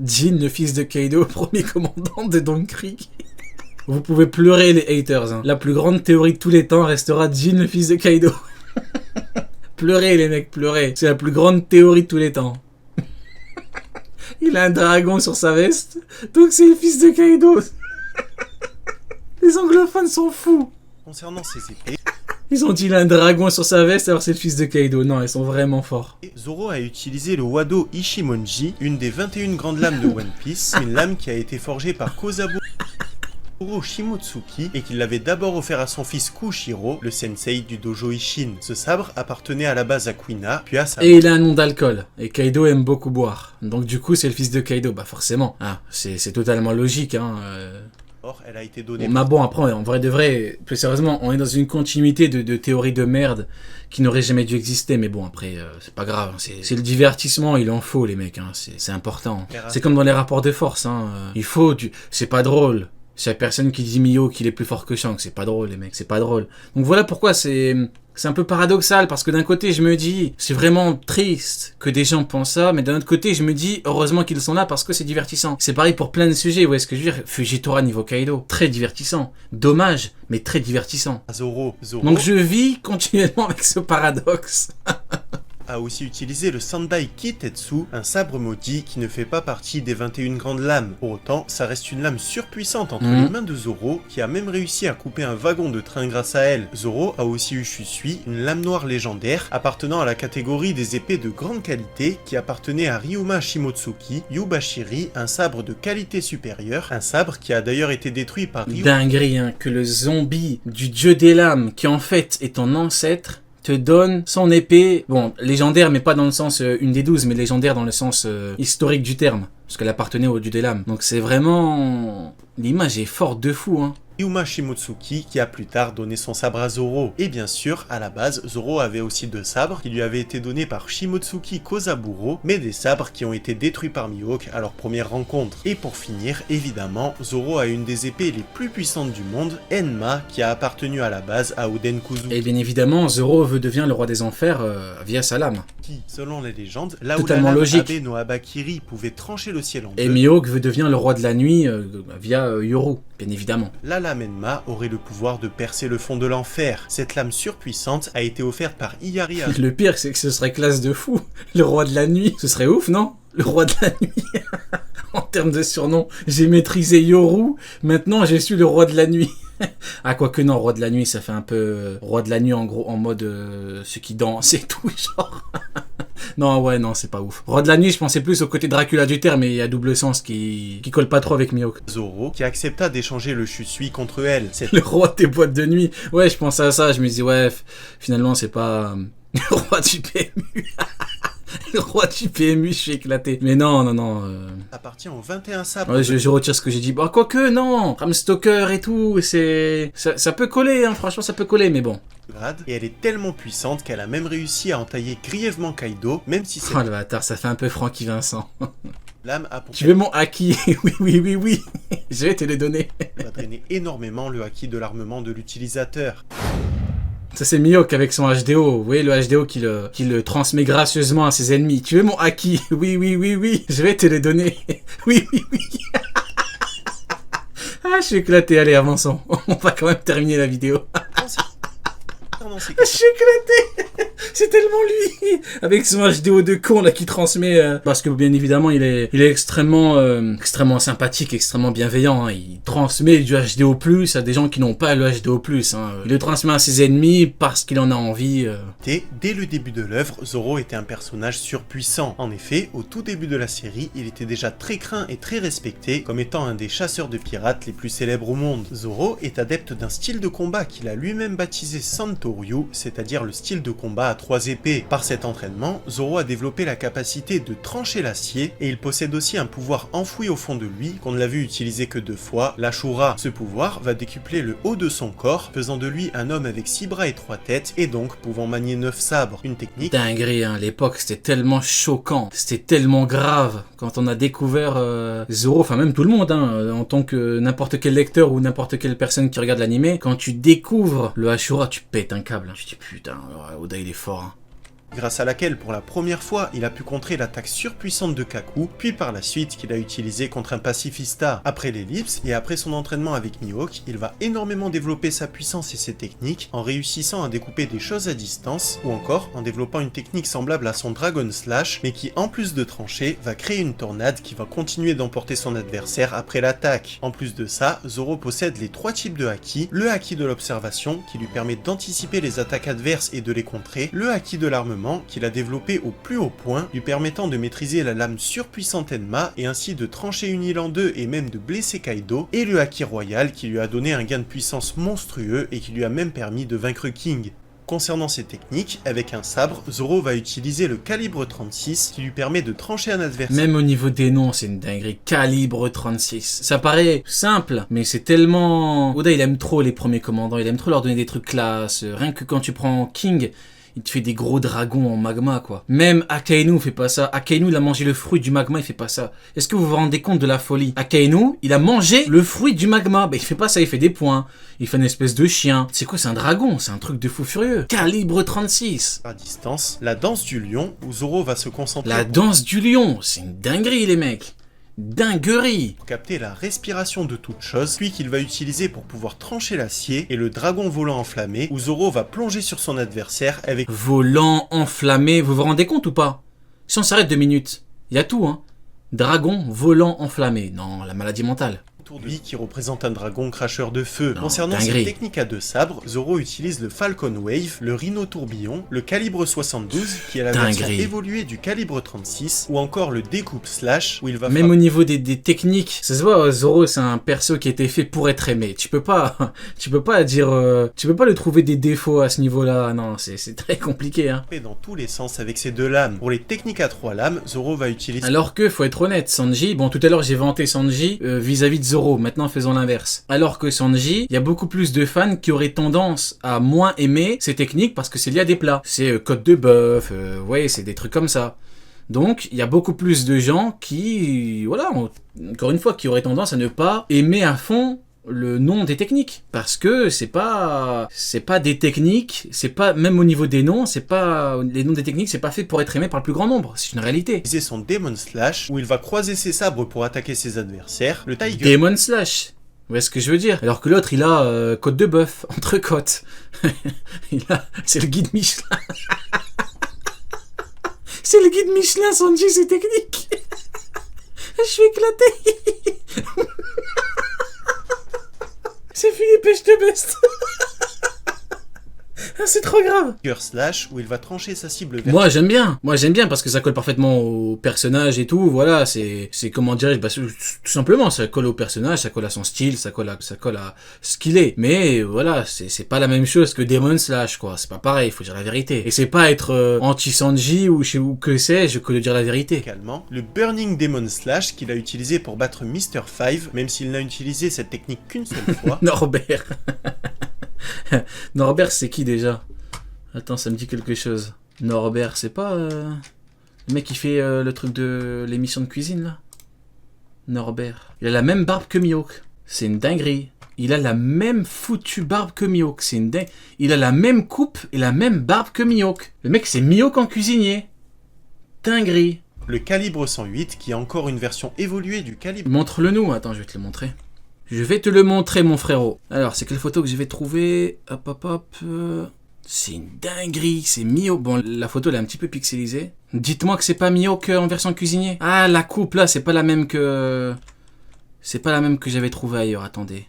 Jin, le fils de Kaido, premier commandant de Don Krieg. Vous pouvez pleurer les haters. Hein. La plus grande théorie de tous les temps restera Jin, le fils de Kaido. Pleurez les mecs, pleurez. C'est la plus grande théorie de tous les temps. Il a un dragon sur sa veste, donc c'est le fils de Kaido. Les anglophones sont fous. Concernant ses épées, Ils ont dit il a un dragon sur sa veste, alors c'est le fils de Kaido. Non, ils sont vraiment forts. Zoro a utilisé le Wado Ishimonji, une des 21 grandes lames de One Piece, une lame qui a été forgée par Kozaburo Shimotsuki et qu'il l'avait d'abord offert à son fils Kushiro, le sensei du dojo Ishin. Ce sabre appartenait à la base à Kuina, puis à sa Et il a un nom d'alcool, et Kaido aime beaucoup boire. Donc du coup c'est le fils de Kaido, bah forcément. Ah, c'est totalement logique, hein. mort. Elle a été donnée. Mais bon, après, en vrai de vrai, plus sérieusement, on est dans une continuité de théories de merde qui n'auraient jamais dû exister. Mais bon, après, c'est pas grave. C'est le divertissement, il en faut, les mecs. Hein. C'est important. C'est comme dans les rapports de force. Hein. Il faut du... C'est pas drôle. C'est la personne qui dit Mio qu'il est plus fort que Shanks. C'est pas drôle, les mecs. C'est pas drôle. Donc voilà pourquoi c'est un peu paradoxal. Parce que d'un côté, je me dis, c'est vraiment triste que des gens pensent ça. Mais d'un autre côté, je me dis, heureusement qu'ils sont là parce que c'est divertissant. C'est pareil pour plein de sujets. Vous voyez ce que je veux dire? Fujitora niveau Kaido. Très divertissant. Dommage, mais très divertissant. Zoro Donc je vis continuellement avec ce paradoxe. a aussi utilisé le Sandai Kitetsu, un sabre maudit qui ne fait pas partie des 21 grandes lames. Pour autant, ça reste une lame surpuissante entre les mains de Zoro, qui a même réussi à couper un wagon de train grâce à elle. Zoro a aussi eu Shusui, une lame noire légendaire, appartenant à la catégorie des épées de grande qualité, qui appartenait à Ryuma Shimotsuki, Yubashiri, un sabre de qualité supérieure, un sabre qui a d'ailleurs été détruit par Ryuma. Dinguerie, hein, que le zombie du dieu des lames, qui en fait est ton ancêtre, te donne son épée, bon, légendaire, mais pas dans le sens une des 12, mais légendaire dans le sens historique du terme, parce qu'elle appartenait au dieu des lames. Donc c'est vraiment... L'image est forte de fou, hein. Ryuma Shimotsuki qui a plus tard donné son sabre à Zoro. Et bien sûr, à la base, Zoro avait aussi deux sabres qui lui avaient été donnés par Shimotsuki Kozaburo, mais des sabres qui ont été détruits par Mihawk à leur première rencontre. Et pour finir, évidemment, Zoro a une des épées les plus puissantes du monde, Enma, qui a appartenu à la base à Oden Kuzu. Et bien évidemment, Zoro devient le roi des enfers via sa lame. Qui, selon les légendes, là totalement où la lame logique. Abe no Abakiri pouvait trancher le ciel en deux, Et Mihawk devenir le roi de la nuit via Yoru, bien évidemment. la lame Enma aurait le pouvoir de percer le fond de l'enfer. Cette lame surpuissante a été offerte par Iyari à... Le pire, c'est que ce serait classe de fou. Le roi de la nuit. Ce serait ouf, non? Le roi de la nuit. En termes de surnom, j'ai maîtrisé Yoru. Maintenant, j'ai su le roi de la nuit. Ah, quoique non, roi de la nuit, ça fait un peu... Roi de la nuit, en gros, en mode... ceux qui dansent et tout, genre... Non, ouais, non, c'est pas ouf. Roi de la nuit, je pensais plus au côté Dracula du terme, mais il y a double sens qui colle pas trop avec Mihawk. Zoro, qui accepta d'échanger le Shusui contre elle. Cette Le roi des boîtes de nuit. Ouais, je pensais à ça, je me dis, ouais, finalement, c'est pas... le roi du PMU. Le roi du PMU, je suis éclaté. Mais non, non, non... appartient aux 21 sabres. Ouais, je retire ce que j'ai dit. Bah, quoique, non. Ram Stoker et tout, c'est... Ça peut coller, hein, franchement, ça peut coller, mais bon. Grade, et elle est tellement puissante qu'elle a même réussi à entailler grièvement Kaido, même si cette Oh le bâtard, ça fait un peu Francky Vincent. lame a pour Tu veux mon haki? Oui, oui, oui, oui. Je vais te les donner. va drainer énormément le haki de l'armement de l'utilisateur. Ça c'est Mihawk avec son HDO. Vous voyez le HDO qui le transmet gracieusement à ses ennemis. Tu veux mon haki? Oui, oui, oui, oui. Je vais te les donner. Oui, oui, oui. Ah, je suis éclaté. Allez, avançons. On va quand même terminer la vidéo. Concernant ces Je suis éclaté. C'est tellement lui. Avec son HDO de con là qui transmet... Parce que bien évidemment il est extrêmement sympathique, extrêmement bienveillant. Hein. Il transmet du HDO+, à des gens qui n'ont pas le HDO+. Hein. Il le transmet à ses ennemis parce qu'il en a envie. Dès le début de l'œuvre, Zoro était un personnage surpuissant. En effet, au tout début de la série, il était déjà très craint et très respecté comme étant un des chasseurs de pirates les plus célèbres au monde. Zoro est adepte d'un style de combat qu'il a lui-même baptisé Santoryu, c'est-à-dire le style de combat à 3 épées. Par cet entraînement, Zoro a développé la capacité de trancher l'acier et il possède aussi un pouvoir enfoui au fond de lui qu'on ne l'a vu utiliser que 2 fois, l'Ashura. Ce pouvoir va décupler le haut de son corps, faisant de lui un homme avec 6 bras et 3 têtes et donc pouvant manier 9 sabres. Une technique Dinguerie, hein. À l'époque c'était tellement choquant, c'était tellement grave. Quand on a découvert Zoro, enfin même tout le monde, hein, en tant que n'importe quel lecteur ou n'importe quelle personne qui regarde l'animé, quand tu découvres le Ashura, tu pètes un câble. Hein. Tu te dis putain, Oda il est fort. Hein. grâce à laquelle pour la première fois il a pu contrer l'attaque surpuissante de Kaku, puis par la suite qu'il a utilisé contre un pacifista. Après l'ellipse et après son entraînement avec Mihawk, il va énormément développer sa puissance et ses techniques en réussissant à découper des choses à distance, ou encore en développant une technique semblable à son Dragon Slash, mais qui en plus de trancher, va créer une tornade qui va continuer d'emporter son adversaire après l'attaque. En plus de ça, Zoro possède les 3 types de haki, le haki de l'observation qui lui permet d'anticiper les attaques adverses et de les contrer, le haki de l'armement qu'il a développé au plus haut point, lui permettant de maîtriser la lame surpuissante Enma et ainsi de trancher une île en deux et même de blesser Kaido, et le haki royal qui lui a donné un gain de puissance monstrueux et qui lui a même permis de vaincre King. Concernant ses techniques, avec un sabre, Zoro va utiliser le calibre 36 qui lui permet de trancher un adversaire. Même au niveau des noms, c'est une dinguerie. Calibre 36. Ça paraît simple, mais c'est tellement... Oda, il aime trop les premiers commandants, il aime trop leur donner des trucs classe. Rien que quand tu prends King, il te fait des gros dragons en magma, quoi. Même Akainu fait pas ça. Akainu, il a mangé le fruit du magma, il fait pas ça. Est-ce que vous vous rendez compte de la folie? Akainu, il a mangé le fruit du magma. Bah, il fait pas ça, il fait des points. Il fait une espèce de chien. C'est quoi, c'est un dragon? C'est un truc de fou furieux. Calibre 36. À distance, la danse du lion, où Zoro va se concentrer... La danse du lion, c'est une dinguerie, les mecs. Dinguerie! Pour capter la respiration de toute chose, puis qu'il va utiliser pour pouvoir trancher l'acier, et le dragon volant enflammé, où Zoro va plonger sur son adversaire avec... Volant enflammé, vous vous rendez compte ou pas? Si on s'arrête 2 minutes, il y a tout, hein. Dragon volant enflammé. Non, la maladie mentale. Autour de lui qui représente un dragon cracheur de feu. Non, Concernant dinguerie. ses techniques à 2 sabres, Zoro utilise le Falcon Wave, le Rhino Tourbillon, le calibre 72 qui est la version Dinguerie. évoluée du calibre 36, ou encore le Découpe Slash où il va Même au niveau des techniques, ça se voit, Zoro c'est un perso qui a été fait pour être aimé. Tu peux pas dire, tu peux pas lui trouver des défauts à ce niveau-là. Non, c'est très compliqué, hein. frapper dans tous les sens avec ses 2 lames. Pour les techniques à 3 lames, Zoro va utiliser... Alors que, faut être honnête, Sanji, bon tout à l'heure j'ai vanté Sanji vis-à-vis de Zoro, maintenant faisons l'inverse. Alors que Sanji, il y a beaucoup plus de fans qui auraient tendance à moins aimer ses techniques parce que c'est lié à des plats. C'est côte de bœuf, ouais, c'est des trucs comme ça. Donc, il y a beaucoup plus de gens qui, voilà, encore une fois, qui auraient tendance à ne pas aimer à fond le nom des techniques. Parce que c'est pas des techniques, c'est pas, même au niveau des noms, c'est pas, les noms des techniques, c'est pas fait pour être aimé par le plus grand nombre. C'est une réalité. utiliser son Demon Slash où il va croiser ses sabres pour attaquer ses adversaires. Le Tiger... Demon Slash. Vous voyez ce que je veux dire? Alors que l'autre, il a côte de bœuf, entrecôte. C'est le guide Michelin. C'est le guide Michelin, Sanji, c'est technique. Je suis éclaté. C'est Philippe et je te beste. C'est trop grave. Tiger Slash où il va trancher sa cible verticale. Moi j'aime bien parce que ça colle parfaitement au personnage et tout, voilà, c'est comment dirais-je, bah, tout simplement, ça colle au personnage, ça colle à son style, ça colle à ce qu'il est. Mais voilà, c'est pas la même chose que Demon Slash, quoi, c'est pas pareil, faut dire la vérité. Et c'est pas être anti-Sanji ou que sais-je que de dire la vérité. Également, le Burning Demon Slash qu'il a utilisé pour battre Mr. Five, même s'il n'a utilisé cette technique qu'une seule fois. Norbert. Norbert, c'est qui déjà? Attends, ça me dit quelque chose. Norbert, c'est pas le mec qui fait le truc de l'émission de cuisine là? Norbert. Il a la même barbe que Mihawk. C'est une dinguerie. Il a la même foutue barbe que Mihawk. C'est une dinguerie. Il a la même coupe et la même barbe que Mihawk. Le mec, c'est Mihawk en cuisinier. Dinguerie. Le calibre 108 qui est encore une version évoluée du calibre... Montre-le nous. Attends, je vais te le montrer. Je vais te le montrer, mon frérot. Alors, c'est quelle photo que je vais trouver? Hop, hop, hop. C'est une dinguerie. C'est Mihawk. Bon, la photo, elle est un petit peu pixelisée. Dites-moi que c'est pas Mihawk en version cuisinier. Ah, la coupe, là, c'est pas la même que... C'est pas la même que j'avais trouvée ailleurs. Attendez.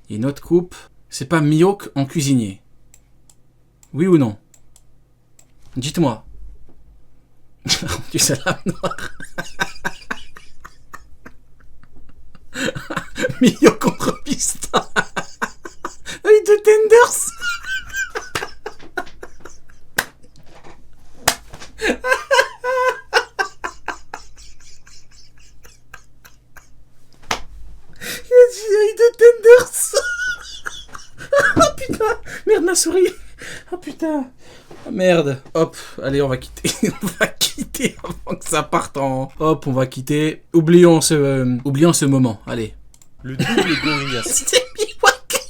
Il y a une autre coupe. C'est pas Mihawk en cuisinier. Oui ou non? Dites-moi. Du salam noir. Mihawk contre Pista. Avec de tenders. Il a dit avec de tenders. Oh putain. Merde, ma souris. Oh putain. Oh, merde. Hop, allez, on va quitter. On va quitter avant que ça parte en... Hop, on va quitter. Oublions ce moment. Allez. Le double gorilla... C'est Mihawk.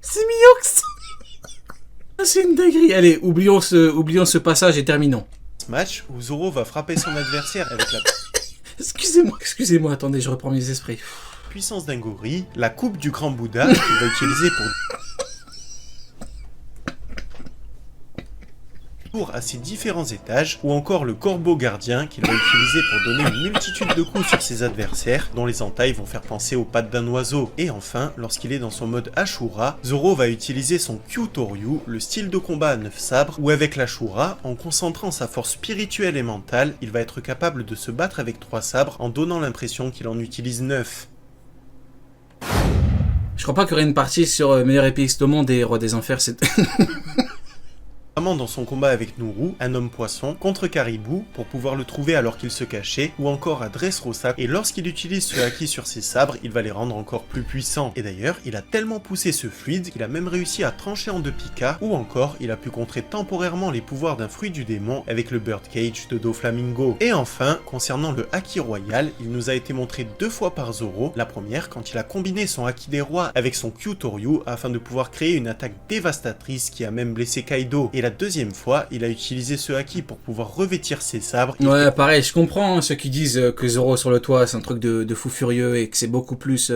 C'est Mihawk. Ah, c'est une dinguerie. Allez, oublions ce passage et terminons. Match où Zoro va frapper son adversaire avec la Excusez-moi, attendez, je reprends mes esprits. puissance d'un gorille, la coupe du grand Bouddha qu'il va utiliser à ses différents étages, ou encore le corbeau gardien qu'il va utiliser pour donner une multitude de coups sur ses adversaires, dont les entailles vont faire penser aux pattes d'un oiseau. Et enfin, lorsqu'il est dans son mode Ashura, Zoro va utiliser son Kyutoryu, le style de combat à 9 sabres, où avec l'Ashura, en concentrant sa force spirituelle et mentale, il va être capable de se battre avec 3 sabres en donnant l'impression qu'il en utilise 9. Je crois pas qu'il y aurait une partie sur meilleur épéiste au monde et roi des enfers, c'est... Dans son combat avec Nuru, un homme poisson, contre Caribou, pour pouvoir le trouver alors qu'il se cachait, ou encore à Dressrosa, et lorsqu'il utilise ce haki sur ses sabres, il va les rendre encore plus puissants. Et d'ailleurs, il a tellement poussé ce fluide qu'il a même réussi à trancher en 2 pika, ou encore, il a pu contrer temporairement les pouvoirs d'un fruit du démon avec le Birdcage de Doflamingo. Et enfin, concernant le haki royal, il nous a été montré 2 fois par Zoro, la première quand il a combiné son haki des rois avec son Kyutoryu afin de pouvoir créer une attaque dévastatrice qui a même blessé Kaido, et la deuxième fois, il a utilisé ce haki pour pouvoir revêtir ses sabres. Ouais, pareil, je comprends ceux qui disent que Zoro sur le toit c'est un truc de fou furieux et que c'est beaucoup plus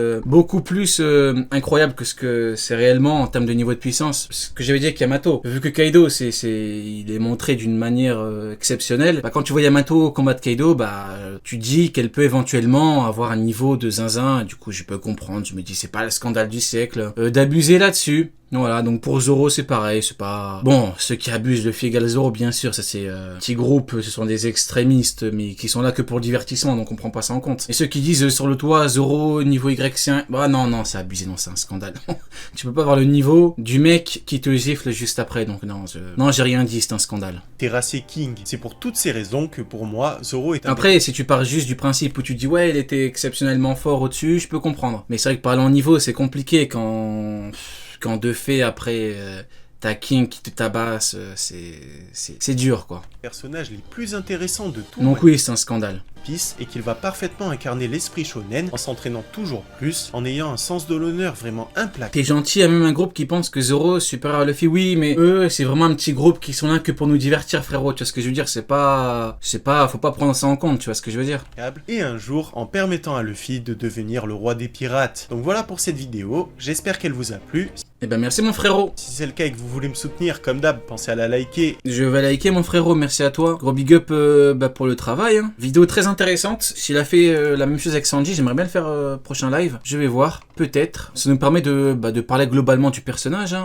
incroyable que ce que c'est réellement en termes de niveau de puissance. Ce que j'avais dit avec Yamato, vu que Kaido il est montré d'une manière exceptionnelle, bah, quand tu vois Yamato combattre Kaido, bah tu dis qu'elle peut éventuellement avoir un niveau de zinzin, et du coup je peux comprendre, je me dis c'est pas le scandale du siècle d'abuser là-dessus. Voilà, donc pour Zoro c'est pareil, c'est pas... Bon, ceux qui abusent de Figal Zoro, bien sûr, ça c'est petit groupe, ce sont des extrémistes, mais qui sont là que pour le divertissement, donc on prend pas ça en compte. Et ceux qui disent sur le toit, Zoro, niveau Y, bah non, c'est abusé, non, c'est un scandale. Tu peux pas avoir le niveau du mec qui te gifle juste après, donc non, j'ai rien dit, c'est un scandale. Terrassé King, c'est pour toutes ces raisons que pour moi, Zoro est un... Après, si tu pars juste du principe où tu dis ouais, il était exceptionnellement fort au-dessus, je peux comprendre. Mais c'est vrai que parler en niveau, c'est compliqué quand de fait après t'as King qui te tabasse, c'est dur quoi. Personnage les plus intéressants de tout. Donc oui, c'est un scandale. Et qu'il va parfaitement incarner l'esprit shonen en s'entraînant toujours plus, en ayant un sens de l'honneur vraiment implacable. T'es gentil, il y a même un groupe qui pense que Zoro est supérieur à Luffy, oui, mais eux, c'est vraiment un petit groupe qui sont là que pour nous divertir, frérot, tu vois ce que je veux dire, faut pas prendre ça en compte, tu vois ce que je veux dire. Et un jour, en permettant à Luffy de devenir le roi des pirates. Donc voilà pour cette vidéo, j'espère qu'elle vous a plu. Eh ben merci mon frérot. Si c'est le cas et que vous voulez me soutenir, comme d'hab, pensez à la liker. Je vais liker mon frérot, merci à toi. Gros big up pour le travail. Hein. Vidéo très intéressante. S'il a fait la même chose avec Sanji, j'aimerais bien le faire prochain live. Je vais voir, peut-être. Ça nous permet de parler globalement du personnage. Hein.